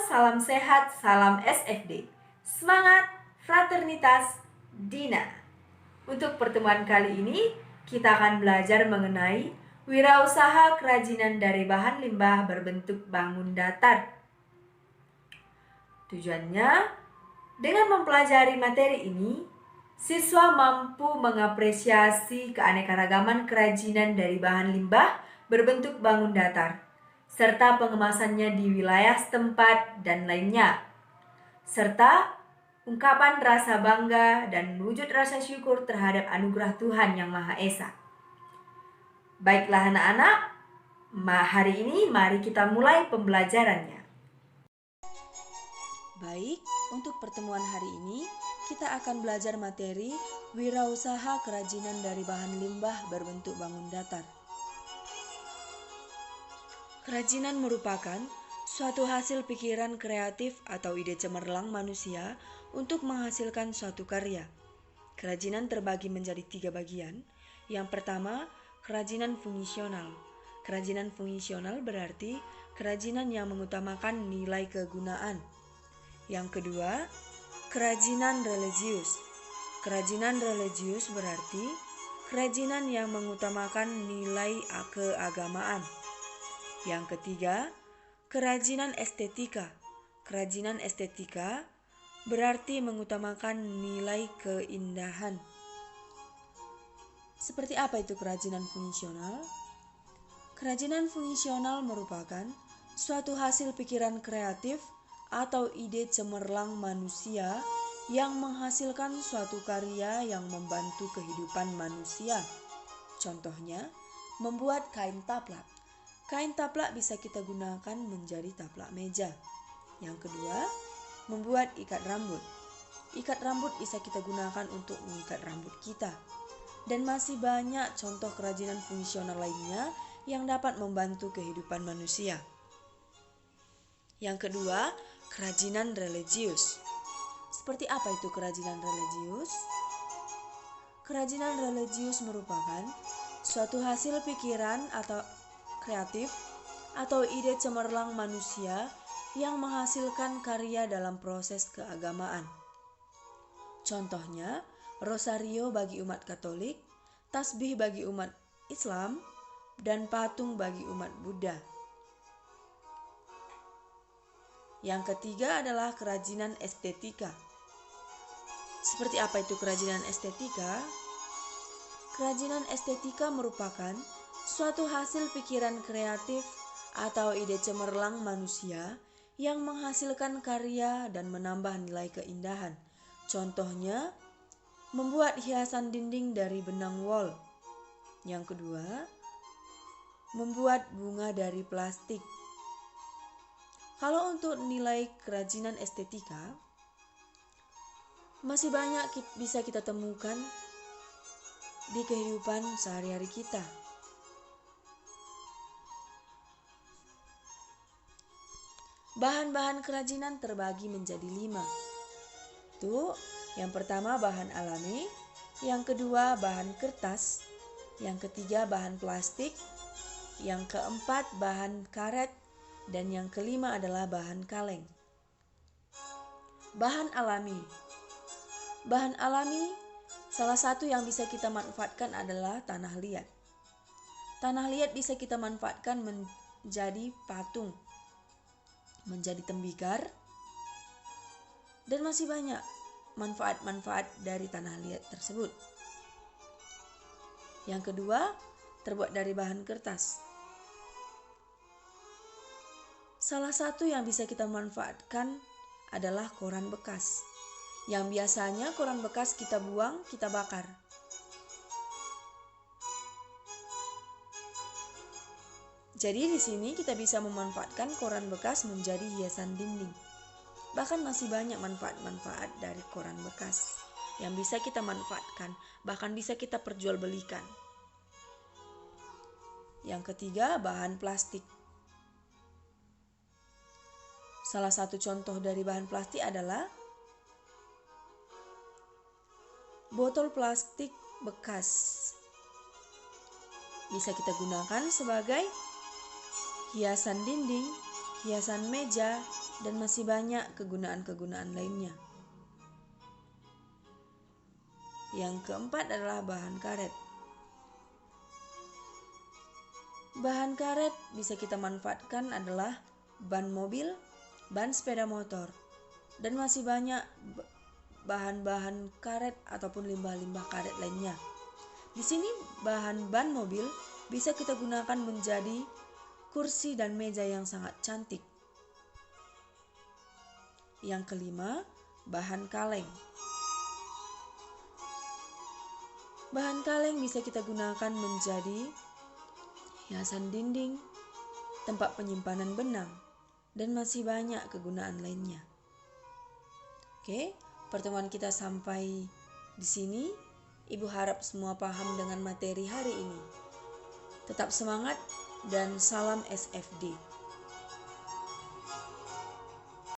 salam sehat, salam SFD. Semangat, fraternitas, Dina. Untuk pertemuan kali ini, kita akan belajar mengenai wirausaha kerajinan dari bahan limbah berbentuk bangun datar. Tujuannya, dengan mempelajari materi ini, siswa mampu mengapresiasi keanekaragaman kerajinan dari bahan limbah berbentuk bangun datar, serta pengemasannya di wilayah setempat dan lainnya, serta ungkapan rasa bangga dan wujud rasa syukur terhadap anugerah Tuhan Yang Maha Esa. Baiklah anak-anak, hari ini mari kita mulai pembelajarannya. Baik, untuk pertemuan hari ini kita akan belajar materi wirausaha kerajinan dari bahan limbah berbentuk bangun datar. Kerajinan merupakan suatu hasil pikiran kreatif atau ide cemerlang manusia untuk menghasilkan suatu karya. Kerajinan terbagi menjadi 3 bagian. Yang pertama, kerajinan fungsional. Kerajinan fungsional berarti kerajinan yang mengutamakan nilai kegunaan. Yang kedua, kerajinan religius. Kerajinan religius berarti kerajinan yang mengutamakan nilai keagamaan. Yang ketiga, kerajinan estetika. Kerajinan estetika berarti mengutamakan nilai keindahan. Seperti apa itu kerajinan fungsional? Kerajinan fungsional merupakan suatu hasil pikiran kreatif atau ide cemerlang manusia yang menghasilkan suatu karya yang membantu kehidupan manusia. Contohnya, membuat kain taplak. Kain taplak bisa kita gunakan menjadi taplak meja. Yang kedua, membuat ikat rambut. Ikat rambut bisa kita gunakan untuk mengikat rambut kita. Dan masih banyak contoh kerajinan fungsional lainnya yang dapat membantu kehidupan manusia. Yang kedua, kerajinan religius. Seperti apa itu kerajinan religius? Kerajinan religius merupakan suatu hasil pikiran atau kreatif atau ide cemerlang manusia yang menghasilkan karya dalam proses keagamaan. Contohnya, rosario bagi umat Katolik, tasbih bagi umat Islam, dan patung bagi umat Buddha. Yang ketiga adalah kerajinan estetika. Seperti apa itu kerajinan estetika? Kerajinan estetika merupakan suatu hasil pikiran kreatif atau ide cemerlang manusia yang menghasilkan karya dan menambah nilai keindahan. Contohnya, membuat hiasan dinding dari benang wol. Yang kedua, membuat bunga dari plastik. Kalau untuk nilai kerajinan estetika, masih banyak bisa kita temukan di kehidupan sehari-hari kita. Bahan-bahan kerajinan terbagi menjadi 5. Itu yang pertama bahan alami, yang kedua bahan kertas, yang ketiga bahan plastik, yang keempat bahan karet, dan yang kelima adalah bahan kaleng. Bahan alami. Bahan alami salah satu yang bisa kita manfaatkan adalah tanah liat. Tanah liat bisa kita manfaatkan menjadi patung, menjadi tembikar, dan masih banyak manfaat-manfaat dari tanah liat tersebut. Yang kedua, terbuat dari bahan kertas. Salah satu yang bisa kita manfaatkan adalah koran bekas, yang biasanya koran bekas kita buang, kita bakar. Jadi di sini kita bisa memanfaatkan koran bekas menjadi hiasan dinding. Bahkan masih banyak manfaat-manfaat dari koran bekas yang bisa kita manfaatkan, bahkan bisa kita perjualbelikan. Yang ketiga, bahan plastik. Salah satu contoh dari bahan plastik adalah botol plastik bekas. Bisa kita gunakan sebagai hiasan dinding, hiasan meja, dan masih banyak kegunaan-kegunaan lainnya. Yang keempat adalah bahan karet. Bahan karet bisa kita manfaatkan adalah ban mobil, ban sepeda motor, dan masih banyak bahan-bahan karet ataupun limbah-limbah karet lainnya. Di sini bahan ban mobil bisa kita gunakan menjadi kursi dan meja yang sangat cantik. Yang kelima, bahan kaleng. Bahan kaleng bisa kita gunakan menjadi hiasan dinding, tempat penyimpanan benang, dan masih banyak kegunaan lainnya. Oke, pertemuan kita sampai di sini. Ibu harap semua paham dengan materi hari ini. Tetap semangat dan salam SFD.